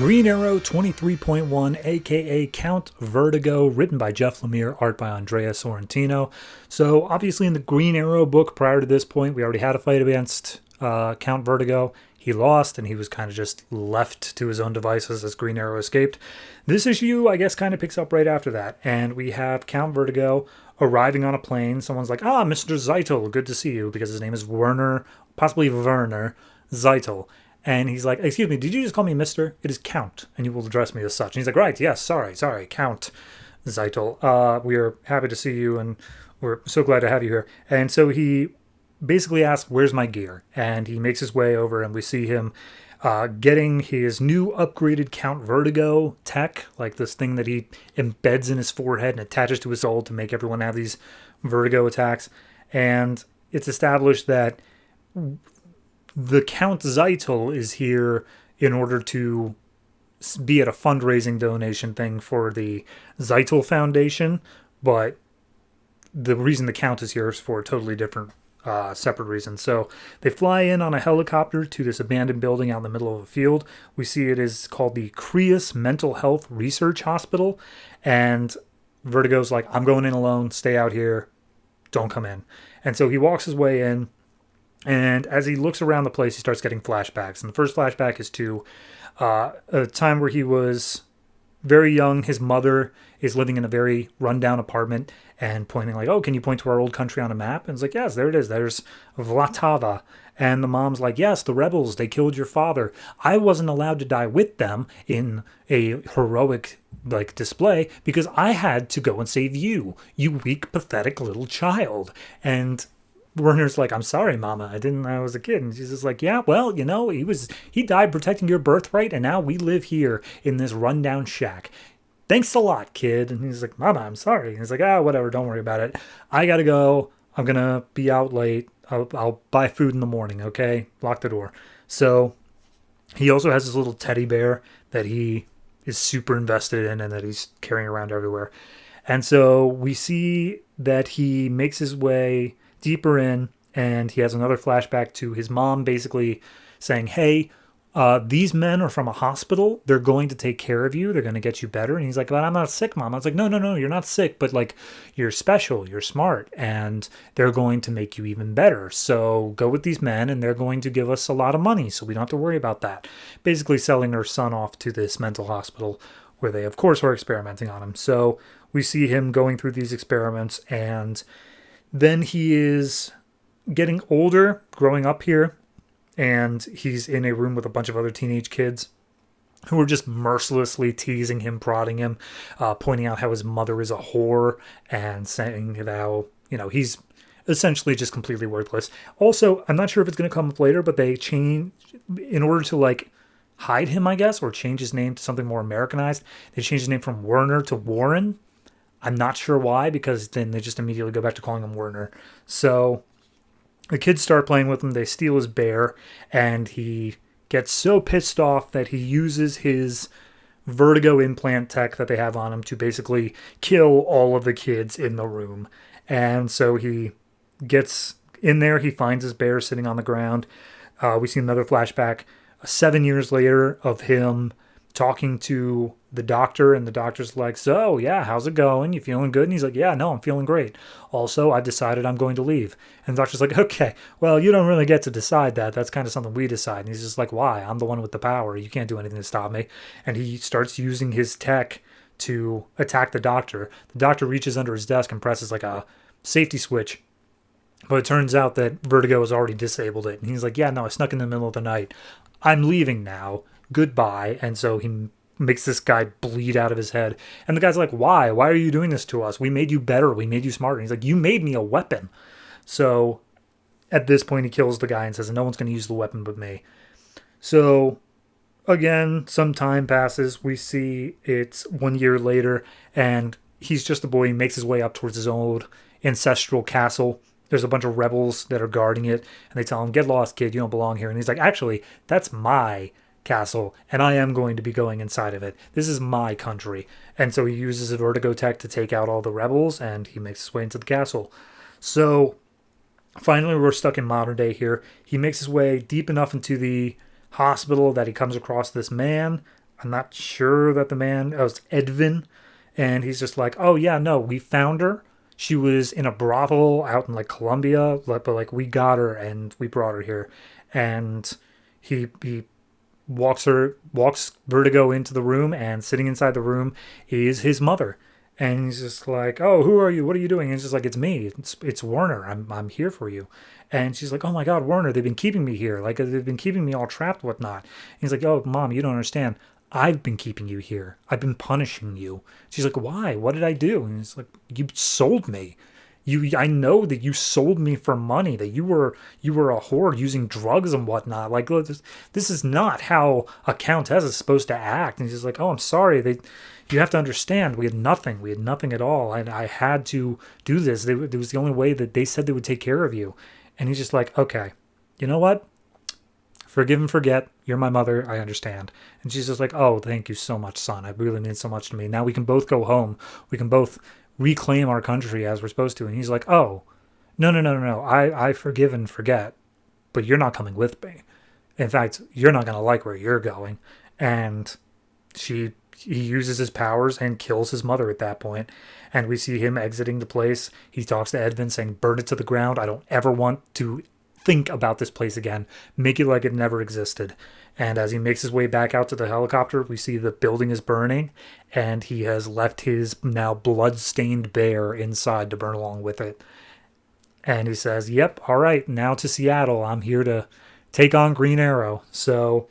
Green Arrow 23.1, aka Count Vertigo, written by Jeff Lemire, art by Andrea Sorrentino. So, obviously, in the Green Arrow book prior to this point, we already had a fight against Count Vertigo. He lost, and he was kind of just left to his own devices as Green Arrow escaped. This issue, I guess, kind of picks up right after that, and we have Count Vertigo arriving on a plane. Someone's like, Mr. Zeitel, good to see you, because his name is Werner, possibly Werner Zeitel. And he's like, excuse me, did you just call me Mr.? It is Count, and you will address me as such. And he's like, right, yes, sorry, Count Zeitel. We are happy to see you, and we're so glad to have you here. And so he basically asks, where's my gear? And he makes his way over, and we see him getting his new upgraded Count Vertigo tech, like this thing that he embeds in his forehead and attaches to his soul to make everyone have these vertigo attacks. And it's established that the Count Zeitel is here in order to be at a fundraising donation thing for the Zeitel Foundation, but the reason the Count is here is for a totally different, separate reason. So they fly in on a helicopter to this abandoned building out in the middle of a field. We see it is called the Creus Mental Health Research Hospital, and Vertigo's like, I'm going in alone, stay out here, don't come in. And so he walks his way in, and as he looks around the place, he starts getting flashbacks. And the first flashback is to a time where he was very young. His mother is living in a very rundown apartment and pointing like, oh, can you point to our old country on a map? And it's like, yes, there it is. There's Vlatava. And the mom's like, yes, the rebels, they killed your father. I wasn't allowed to die with them in a heroic display because I had to go and save you, you weak, pathetic little child. And Werner's like, I'm sorry, Mama. I was a kid. And she's just like, yeah, well, he died protecting your birthright, and now we live here in this rundown shack. Thanks a lot, kid. And he's like, Mama, I'm sorry. And he's like, whatever, don't worry about it. I gotta go. I'm gonna be out late. I'll buy food in the morning, okay? Lock the door. So he also has this little teddy bear that he is super invested in and that he's carrying around everywhere. And so we see that he makes his way deeper in, and he has another flashback to his mom basically saying, hey, these men are from a hospital. They're going to take care of you. They're going to get you better. And he's like, but I'm not sick, Mom. I was like, no, you're not sick, but you're special, you're smart, and they're going to make you even better. So go with these men, and they're going to give us a lot of money, so we don't have to worry about that. Basically selling her son off to this mental hospital where they, of course, are experimenting on him. So we see him going through these experiments, and then he is getting older, growing up here, and he's in a room with a bunch of other teenage kids who are just mercilessly teasing him, prodding him, pointing out how his mother is a whore, and saying how, he's essentially just completely worthless. Also, I'm not sure if it's going to come up later, but they change, in order to hide him, I guess, or change his name to something more Americanized, they changed his name from Werner to Warren. I'm not sure why, because then they just immediately go back to calling him Werner. So the kids start playing with him. They steal his bear, and he gets so pissed off that he uses his vertigo implant tech that they have on him to basically kill all of the kids in the room. And so he gets in there. He finds his bear sitting on the ground. We see another flashback 7 years later of him talking to the doctor, and the doctor's like, so, yeah, how's it going? You feeling good? And he's like, yeah, no, I'm feeling great. Also, I've decided I'm going to leave. And the doctor's like, okay, well, you don't really get to decide that. That's kind of something we decide. And he's just like, why? I'm the one with the power. You can't do anything to stop me. And he starts using his tech to attack the doctor. The doctor reaches under his desk and presses a safety switch. But it turns out that Vertigo has already disabled it. And he's like, yeah, no, I snuck in the middle of the night. I'm leaving now. Goodbye. And so he makes this guy bleed out of his head. And the guy's like, why? Why are you doing this to us? We made you better. We made you smarter. And he's like, you made me a weapon. So at this point, he kills the guy and says, no one's going to use the weapon but me. So again, some time passes. We see it's 1 year later, and he's just a boy. He makes his way up towards his old ancestral castle. There's a bunch of rebels that are guarding it, and they tell him, get lost, kid. You don't belong here. And he's like, actually, that's my castle, and I am going to be going inside of it. This is my country. And so he uses a vertigo tech to take out all the rebels, and he makes his way into the castle. So finally, we're stuck in modern day here. He makes his way deep enough into the hospital that he comes across this man. I'm not sure that the man, oh, it's Edvin. And he's just like, oh, yeah, no, we found her. She was in a brothel out in like Colombia, but like we got her and we brought her here. And he walks Vertigo into the room, and sitting inside the room is his mother. And he's just like, "Oh, who are you? What are you doing?" And it's just like, "It's me. It's Werner. I'm here for you." And she's like, "Oh my God, Werner! They've been keeping me here. Like they've been keeping me all trapped, whatnot." And he's like, "Oh, Mom, you don't understand. I've been keeping you here. I've been punishing you." She's like, "Why? What did I do?" And he's like, "You sold me. I know that you sold me for money, that you were a whore using drugs and whatnot. Like this is not how a countess is supposed to act." And he's like, "Oh, I'm sorry. You have to understand. We had nothing. We had nothing at all. And I had to do this. It was the only way that they said they would take care of you." And he's just like, "Okay, you know what? Forgive and forget. You're my mother. I understand." And she's just like, "Oh, thank you so much, son. It really means so much to me. Now we can both go home. We can both reclaim our country as we're supposed to." And he's like, "Oh, no, no, no, no, no. I forgive and forget, but you're not coming with me. In fact, you're not going to like where you're going." And he uses his powers and kills his mother at that point. And we see him exiting the place. He talks to Edvin saying, "Burn it to the ground. I don't ever want to think about this place again. Make it like it never existed." And as he makes his way back out to the helicopter, we see the building is burning, and he has left his now blood-stained bear inside to burn along with it. And he says, "Yep, all right, now to Seattle. I'm here to take on Green Arrow." So,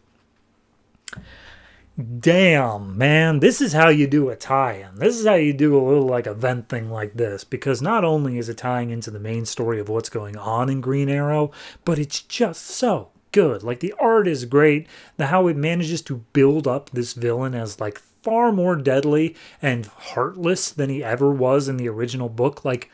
damn, man, this is how you do a tie-in. This is how you do a little like event thing like this, because not only is it tying into the main story of what's going on in Green Arrow, but it's just so good. Like the art is great, how it manages to build up this villain as like far more deadly and heartless than he ever was in the original book. Like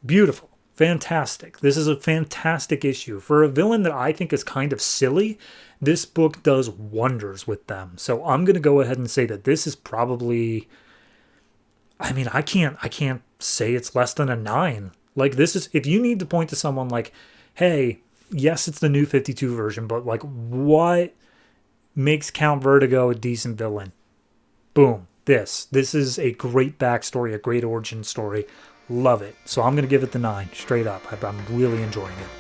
beautiful. Fantastic. This is a fantastic issue. For a villain that I think is kind of silly, this book does wonders with them. So I'm going to go ahead and say that this is probably, I mean, I can't say it's less than a 9. Like this is, if you need to point to someone like, "Hey, yes, it's the new 52 version, but like what makes Count Vertigo a decent villain?" Boom. This is a great backstory, a great origin story. Love it. So I'm going to give it the 9 straight up. I'm really enjoying it.